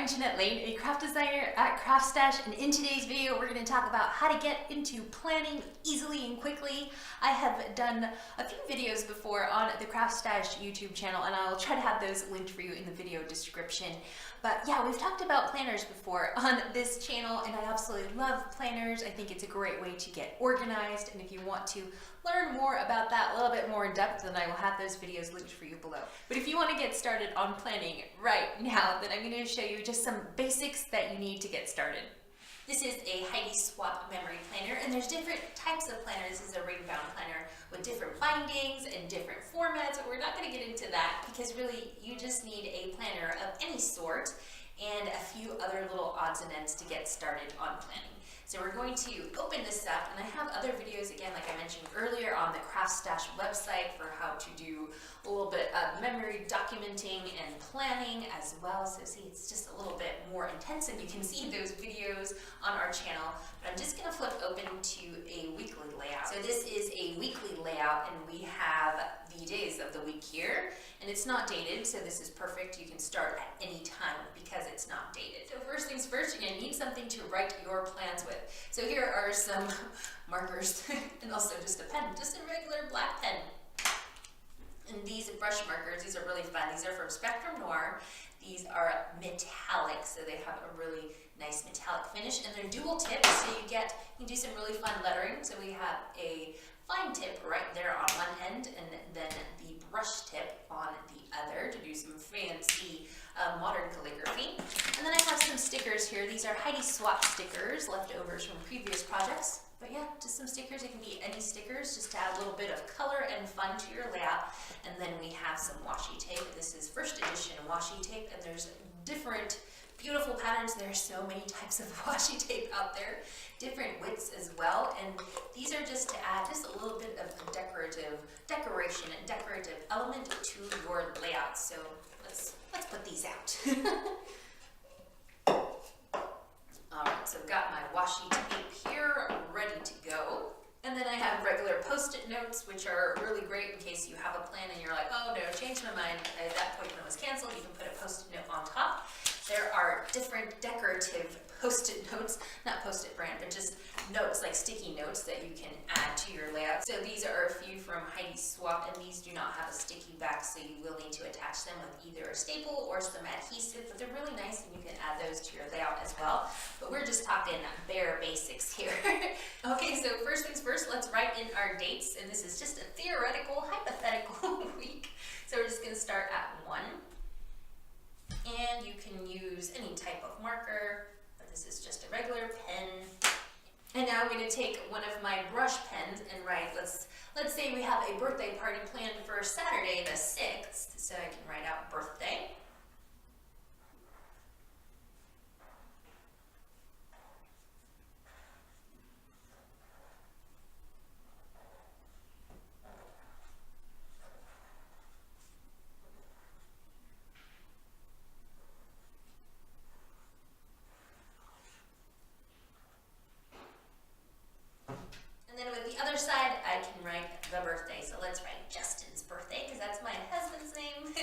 Jeanette Lane, a craft designer at CraftStash, and in today's video we're going to talk about how to get into planning easily and quickly. I have done a few videos before on the CraftStash YouTube channel, and I'll try to have those linked for you in the video description. But yeah, we've talked about planners before on this channel, and I absolutely love planners. I think it's a great way to get organized, and if you want to learn more about that a little bit more in depth, then I will have those videos linked for you below. But if you want to get started on planning right now, then I'm going to show you just some basics that you need to get started. This is a Heidi Swap memory planner, and there's different types of planners. This is a ring-bound planner with different bindings and different formats, but we're not going to get into that because really you just need a planner of any sort and a few other little odds and ends to get started on planning. So we're going to open this up, and I have other videos, again, like I mentioned earlier, on the CraftStash website for how to do a little bit of memory documenting and planning as well. So see, it's just a little bit more intense, and you can see those videos on our channel. But I'm just going to flip open to a weekly layout. So this is a weekly layout, and we have the days of the week here, and it's not dated, so this is perfect. You can start at any time because it's not dated. So first things first, you're going to need something to write your plans with. So here are some markers and also just a pen, just a regular black pen. And these brush markers, these are really fun. These are from Noir. These are metallic, so they have a really nice metallic finish, and they're dual tips, so you can do some really fun lettering. So we have a fine tip right there on one end, and then the brush tip on the other to do some fancy modern calligraphy. And then I have some stickers here. These are Heidi Swap stickers, leftovers from previous projects. But yeah, just some stickers. It can be any stickers, just to add a little bit of color and fun to your layout. And then we have some washi tape. This is first edition washi tape, and there's different beautiful patterns. There are so many types of washi tape out there, different widths as well. And these are just to add just a little bit of a decoration and decorative element to your layout. So let's put these out. All right, so I've got my washi tape here ready to go. And then I have regular post-it notes, which are really great in case you have a plan and you're like, oh no, changed my mind. That appointment was canceled. You can put a post-it note on top. There are different decorative post-it notes, not post-it brand, but just notes, like sticky notes that you can add to your layout. So these are a few from Heidi Swap, and these do not have a sticky back, so you will need to attach them with either a staple or some adhesive, but they're really nice, and you can add those to your layout as well. But we're just talking bare basics here. Okay, so first things first, let's write in our dates, and this is just a theoretical, hypothetical week. So we're just going to start at 1. And you can use any type of marker, but this is just a regular pen. And now I'm going to take one of my brush pens and write, let's say we have a birthday party planned for Saturday the 6th, so I can write out birthday. Side, I can write the birthday. So let's write Justin's birthday, because that's my husband's name.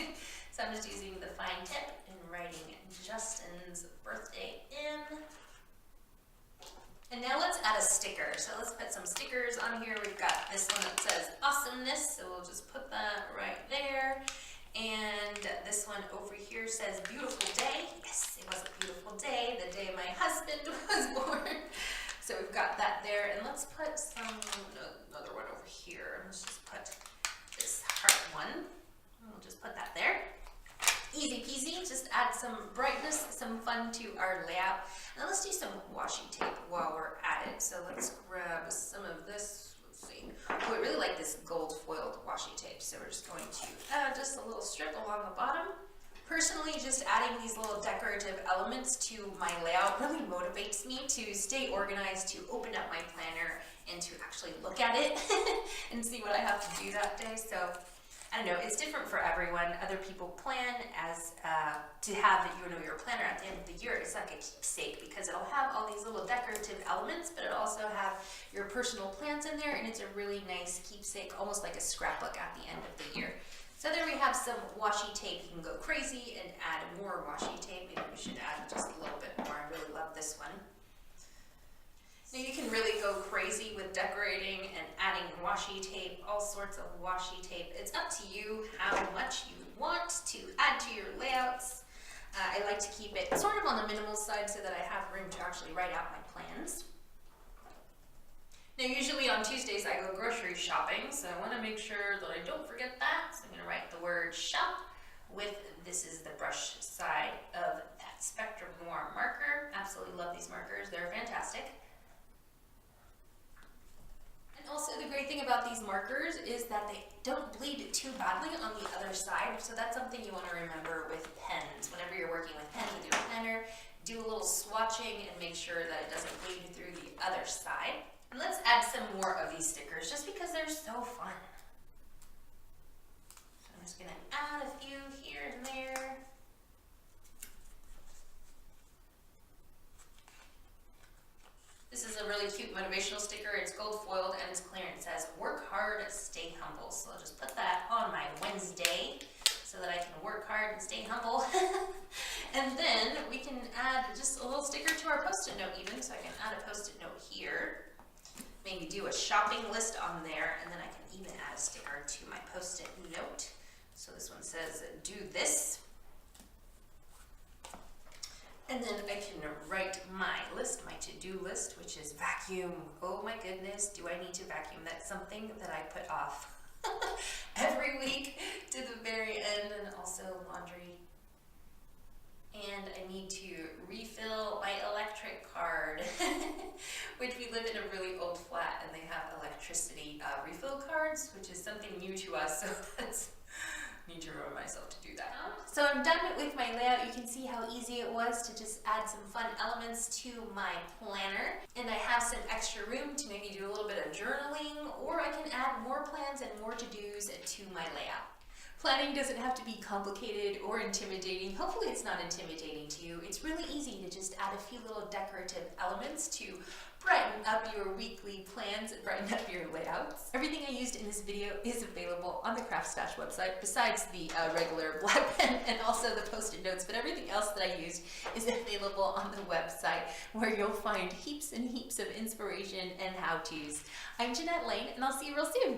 So I'm just using the fine tip and writing Justin's birthday in. And now let's add a sticker. So let's put some stickers on here. We've got this one that says awesomeness, so we'll just put that right there. And this one over here says beautiful day. Yes, it was a beautiful day, the day my husband was born. So we've got that there, and let's put another one over here. Let's just put this heart one. We'll just put that there. Easy peasy, just add some brightness, some fun to our layout. Now let's do some washi tape while we're at it. So let's grab some of this. Let's see. Oh, I really like this gold foiled washi tape. So we're just going to add just a little strip along the bottom. Personally, just adding these little decorative elements to my layout really motivates me to stay organized, to open up my planner, and to actually look at it and see what I have to do that day. So I don't know, it's different for everyone. Other people plan as to have your planner at the end of the year. It's like a keepsake because it'll have all these little decorative elements, but it'll also have your personal plans in there, and it's a really nice keepsake, almost like a scrapbook at the end of the year. So there we have some washi tape. You can go crazy and add more washi tape, maybe we should add just a little bit more. I really love this one. Now you can really go crazy with decorating and adding washi tape, all sorts of washi tape. It's up to you how much you want to add to your layouts. I like to keep it sort of on the minimal side so that I have room to actually write out my plans. Now usually on Tuesdays I go grocery shopping, so I want to make sure that I don't forget that. So I'm going to write the word shop with, this is the brush side of that Spectrum Noir marker. Absolutely love these markers, they're fantastic. Also, the great thing about these markers is that they don't bleed too badly on the other side, so that's something you want to remember with pens. Whenever you're working with pens with your planner, do a little swatching and make sure that it doesn't bleed through the other side. And let's add some more of these stickers just because they're so fun. So I'm just going to add a few here and there. This is a really cute motivational sticker. It's gold foiled and it's clear and it says, work hard, stay humble. So I'll just put that on my Wednesday so that I can work hard and stay humble. And then we can add just a little sticker to our post-it note even. So I can add a post-it note here. Maybe do a shopping list on there, and then I can even add a sticker to my post-it note. So this one says, do this. And then I can write my list, my to-do list, which is vacuum. Oh my goodness, do I need to vacuum? That's something that I put off every week to the very end, and also laundry. And I need to refill my electric card, which we live in a really old flat and they have electricity refill cards, which is something new to us, so that's need to remember myself to do that. So I'm done with my layout. You can see how easy it was to just add some fun elements to my planner. And I have some extra room to maybe do a little bit of journaling, or I can add more plans and more to-dos to my layout. Planning doesn't have to be complicated or intimidating. Hopefully it's not intimidating to you. It's really easy to just add a few little decorative elements to brighten up your weekly plans and brighten up your layouts. Everything I used in this video is available on the CraftStash website, besides the regular black pen and also the post-it notes, but everything else that I used is available on the website, where you'll find heaps and heaps of inspiration and how-tos. I'm Jeanette Lane, and I'll see you real soon.